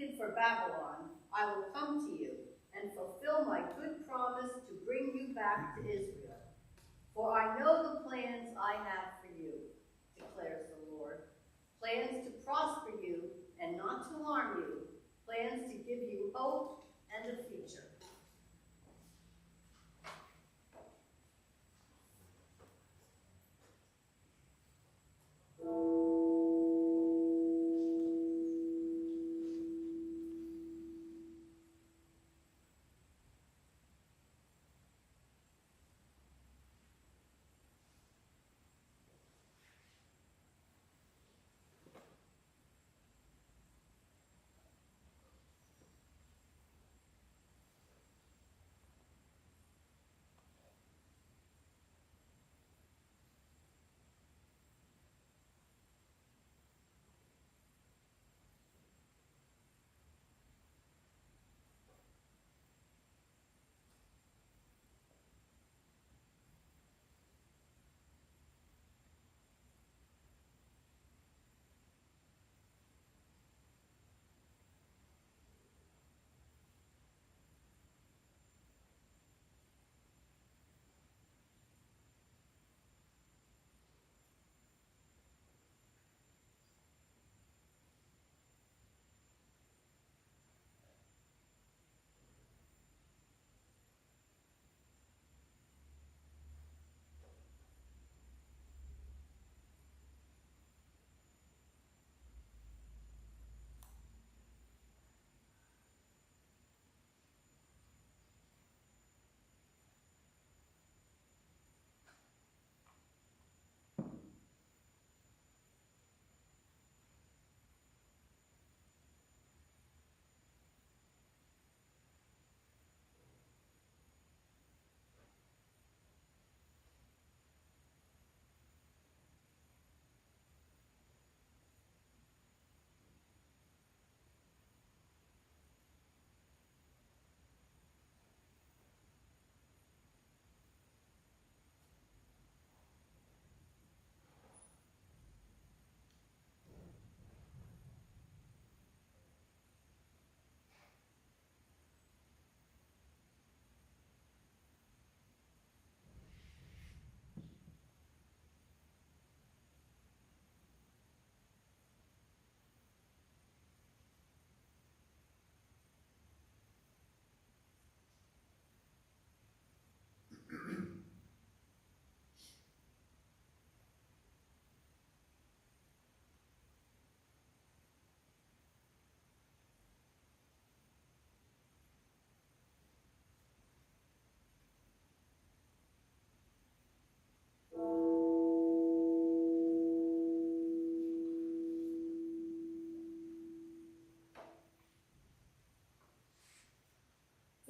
completed for Babylon, I will come to you and fulfill my good promise to bring you back to Israel. For I know the plans I have for you, declares the Lord. Plans to prosper you and not to harm you. Plans to give you hope and a future.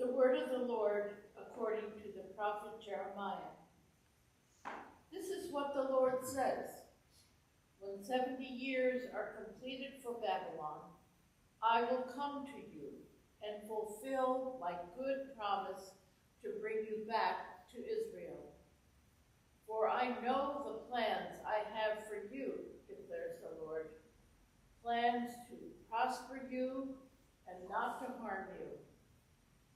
The word of the Lord according to the prophet Jeremiah. This is what the Lord says. When 70 years are completed for Babylon, I will come to you and fulfill my good promise to bring you back to Israel. For I know the plans I have for you, declares the Lord, plans to prosper you and not to harm you,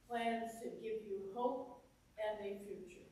plans to give you hope and a future.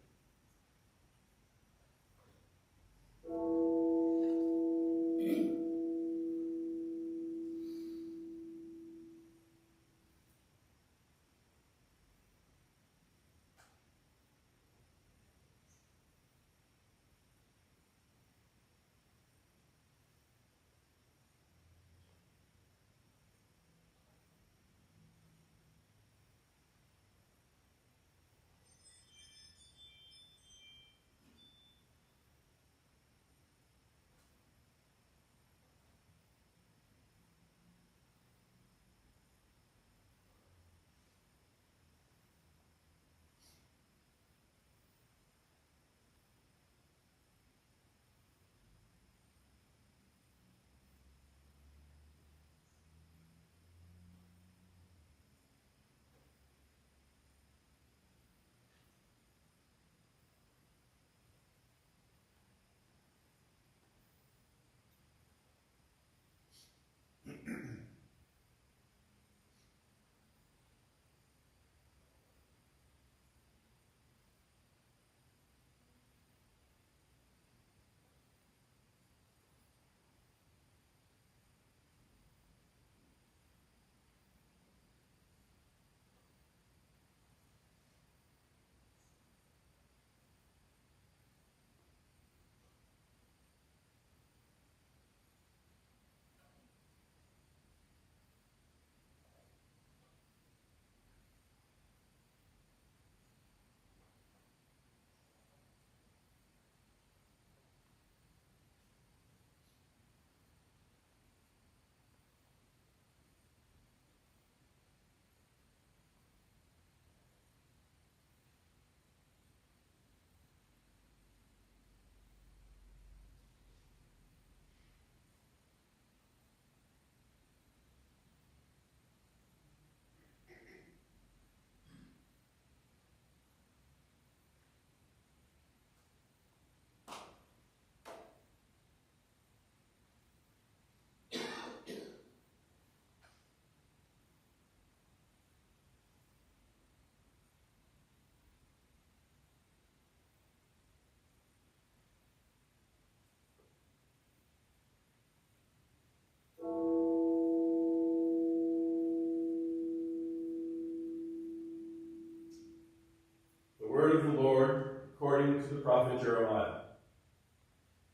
prophet Jeremiah.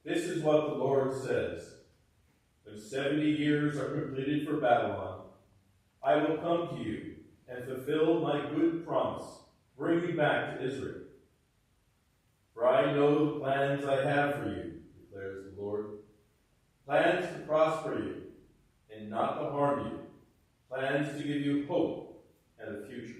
This is what the Lord says. When 70 years are completed for Babylon, I will come to you and fulfill my good promise, bring you back to Israel. For I know the plans I have for you, declares the Lord. Plans to prosper you and not to harm you. Plans to give you hope and a future.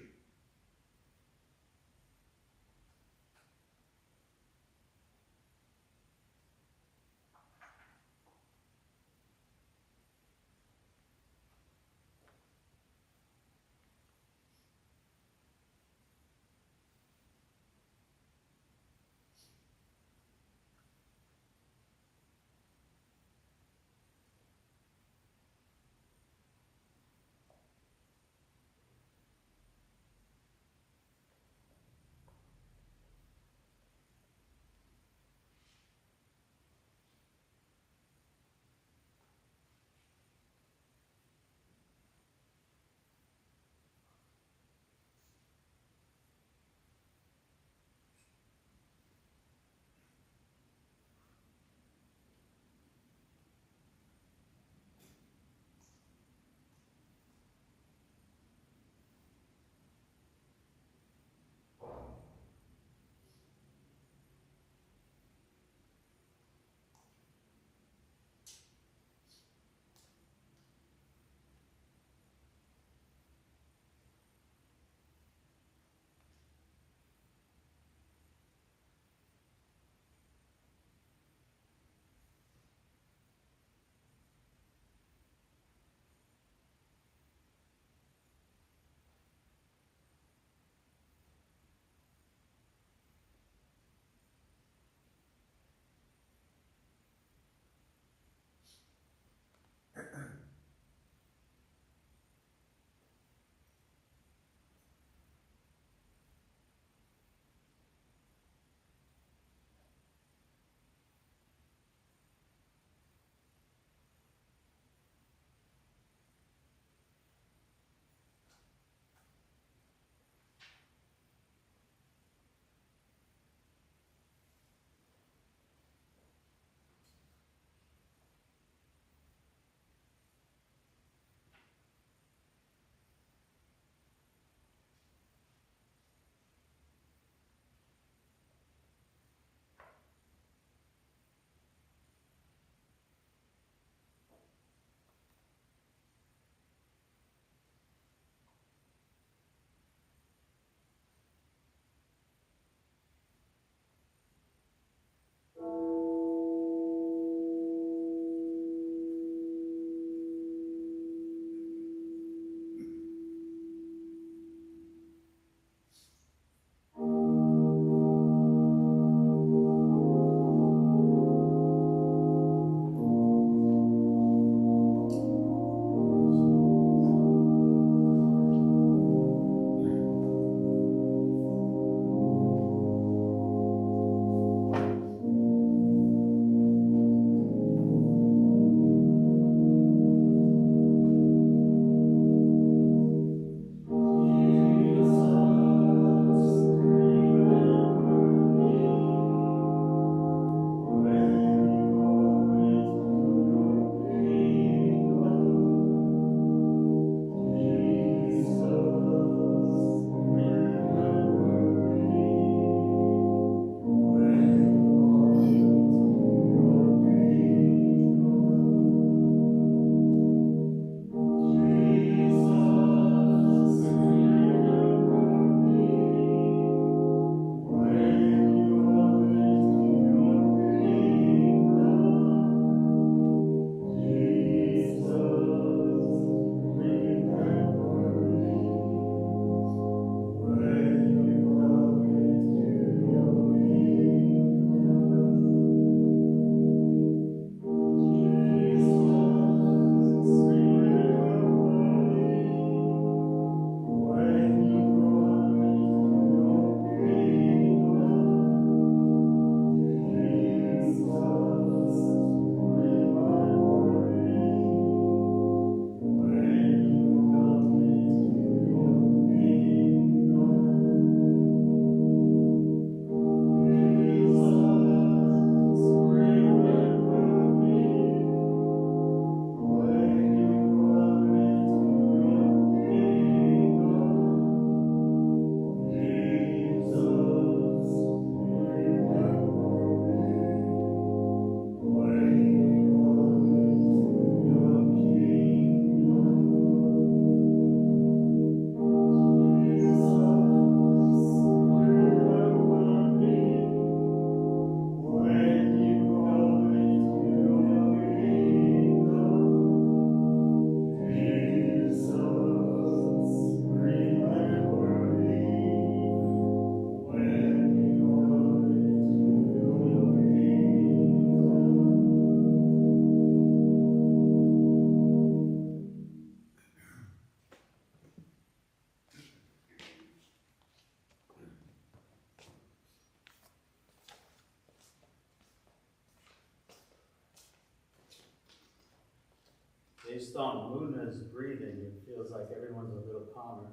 Based on Luna's breathing, it feels like everyone's a little calmer.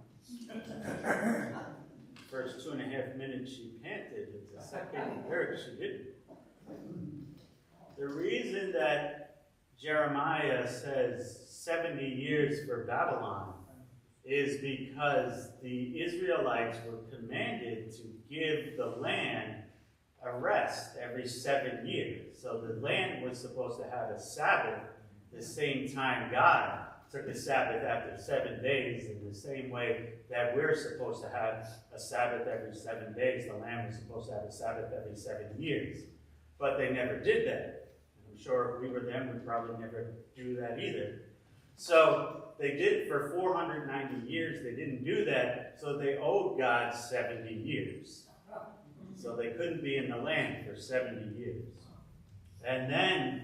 First 2.5 minutes she panted, the second and third she didn't. The reason that Jeremiah says 70 years for Babylon is because the Israelites were commanded to give the land a rest every 7 years. So the land was supposed to have a Sabbath the same time God took a Sabbath after 7 days, in the same way that we're supposed to have a Sabbath every 7 days. The land was supposed to have a Sabbath every 7 years. But they never did that. I'm sure if we were them, we'd probably never do that either. So they did it for 490 years. They didn't do that, so they owed God 70 years. So they couldn't be in the land for 70 years. And then,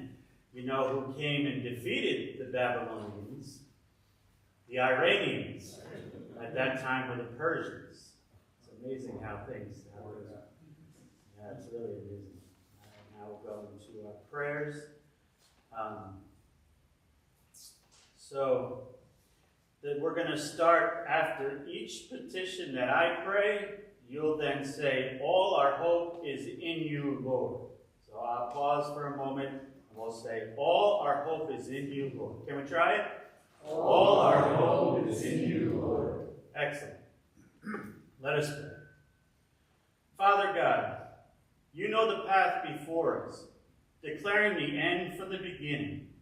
you know who came and defeated the Babylonians? The Iranians. At that time were the Persians. It's amazing how things happen. Yeah, it's really amazing. Now we'll go into our prayers. So that we're going to start after each petition that I pray. You'll then say, "All our hope is in you, Lord." So I'll pause for a moment, and we'll say, "All our hope is in you, Lord." Can we try it? All our hope is in you, Lord. Excellent. Let us pray. Father God, you know the path before us, declaring the end from the beginning,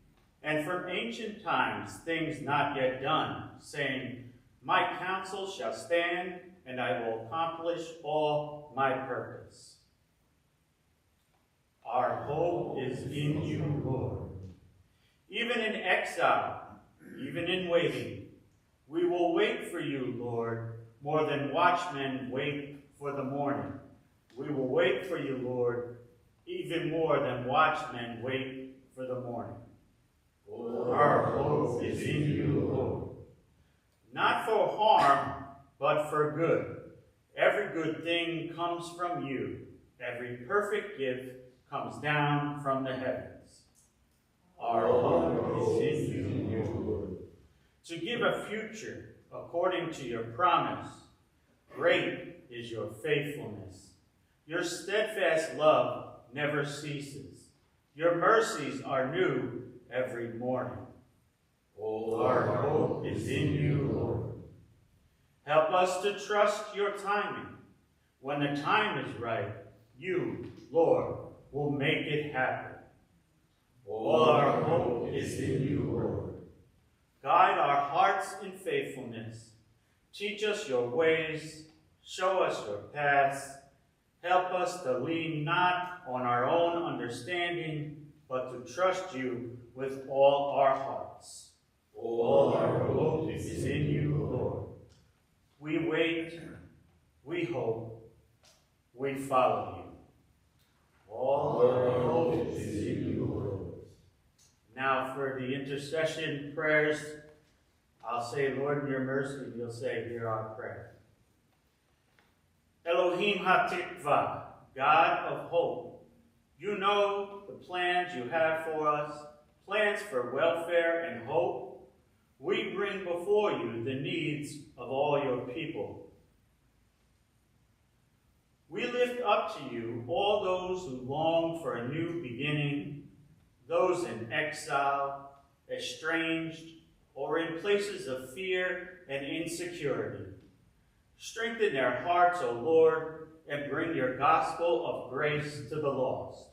and from ancient times things not yet done, saying, "My counsel shall stand, and I will accomplish all my purpose." Our hope is in you, Lord. Even in exile, even in waiting, we will wait for you, Lord, more than watchmen wait for the morning. We will wait for you, Lord, even more than watchmen wait for the morning. Our hope is in you, Lord. Not for harm, but for good. Every good thing comes from you. Every perfect gift comes down from the heavens. Our hope is in you, Lord. To give a future according to your promise. Great is your faithfulness. Your steadfast love never ceases. Your mercies are new every morning. Our hope is in you, Lord. Help us to trust your timing. When the time is right, you, Lord, will make it happen. All our hope is in you, Lord. Guide our hearts in faithfulness. Teach us your ways. Show us your paths. Help us to lean not on our own understanding, but to trust you with all our hearts. All our hope is in you, Lord. We wait, we hope, we follow you. All our hope is in you, Lord. Now for the intercession prayers, I'll say, "Lord, in your mercy," and you'll say, "Hear our prayer." Elohim HaTikva, God of hope, you know the plans you have for us, plans for welfare and hope. We bring before you the needs of all your people. We lift up to you all those who long for a new beginning, those in exile, estranged, or in places of fear and insecurity. Strengthen their hearts, O Lord, and bring your gospel of grace to the lost.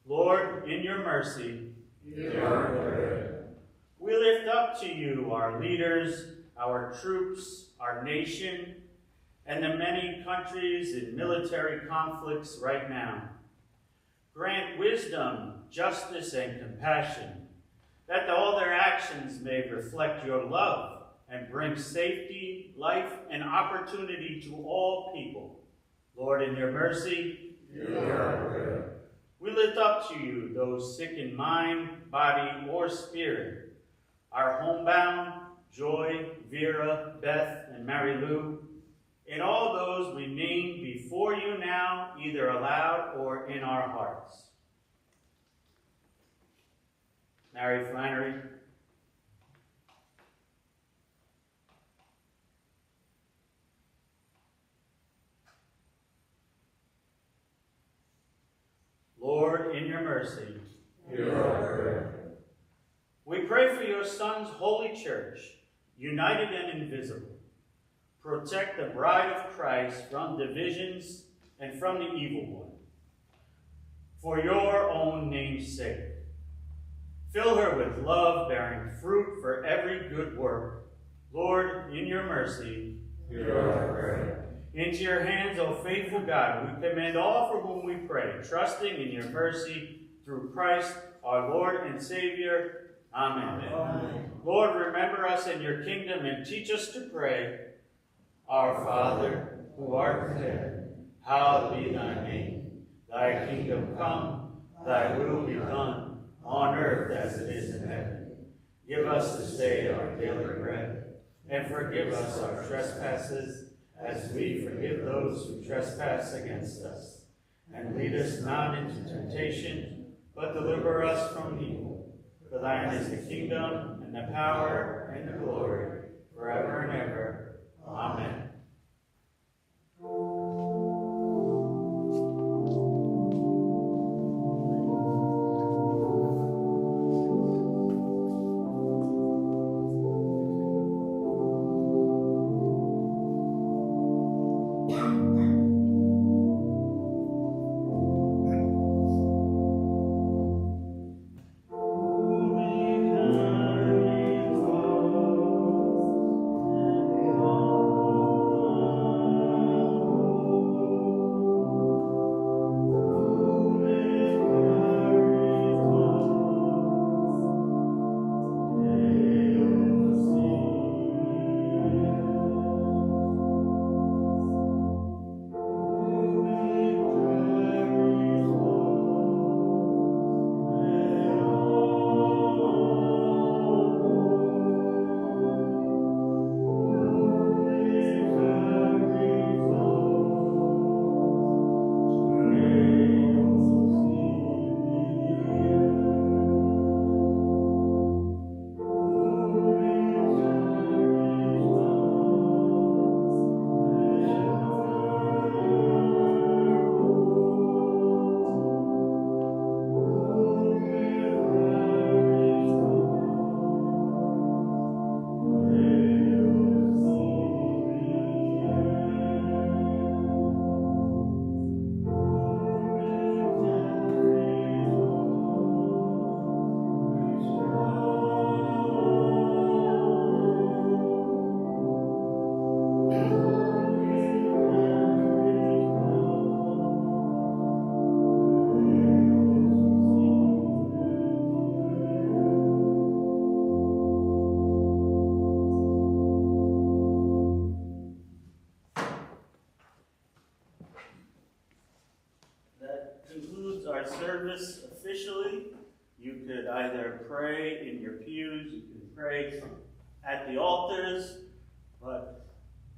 Lord, in your mercy, Hear our prayer. we lift up to you our leaders, our troops, our nation, and the many countries in military conflicts right now. Grant wisdom, justice, and compassion, that all their actions may reflect your love and bring safety, life, and opportunity to all people. Lord, in your mercy, Hear our prayer. we lift up to you those sick in mind, body, or spirit, our homebound, Joy, Vera, Beth, and Mary Lou, and all those we name before you now, either aloud or in our hearts. Mary Flannery, Lord, in your mercy, Hear our prayer. we pray for your Son's holy church, united and invisible. Protect the bride of Christ from divisions and from the evil one. For your own name's sake. Fill her with love, bearing fruit for every good work. Lord, in your mercy, Hear our prayer. into your hands, O faithful God, we commend all for whom we pray, trusting in your mercy through Christ, our Lord and Savior. Amen. Amen. Lord, remember us in your kingdom and teach us to pray. Our Father, who art in heaven, hallowed be thy name. Thy kingdom come, thy will be done, on earth as it is in heaven. Give us this day our daily bread, and forgive us our trespasses, as we forgive those who trespass against us. And lead us not into temptation, but deliver us from evil. For thine is the kingdom, and the power, and the glory, forever and ever. Amen. Our service officially. You could either pray in your pews, you can pray at the altars, but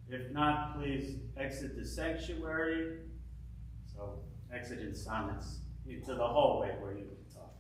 if not, please exit the sanctuary. So exit in silence into the hallway where you can talk.